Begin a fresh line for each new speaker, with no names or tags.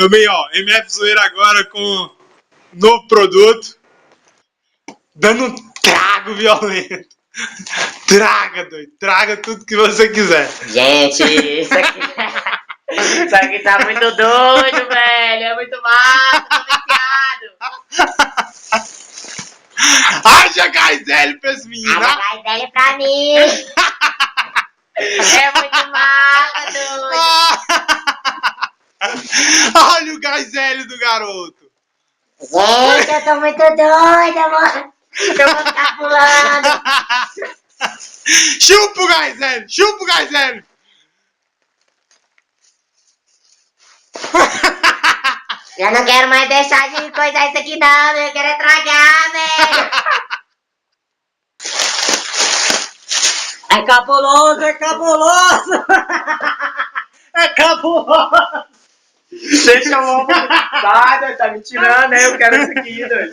Também, ó, MF Zoeira agora com novo produto. Dando um trago violento. Traga, doido. Traga tudo que você quiser.
Gente, isso aqui... Isso aqui tá muito doido, velho. É muito massa, tô viciado.
Haja gás L pra esse menino.
Haja gás L pra mim. É muito massa, doido.
Olha o gás L do garoto.
Gente, eu tô muito doida, mano. Eu vou ficar pulando.
Chupa o gás L. Chupa o gás L.
Eu não quero mais deixar de coisar isso aqui não, eu quero estragar, velho. É cabuloso, é cabuloso. É cabuloso. Deixa eu logo. Tá me tirando, né? Eu quero isso aqui, doido.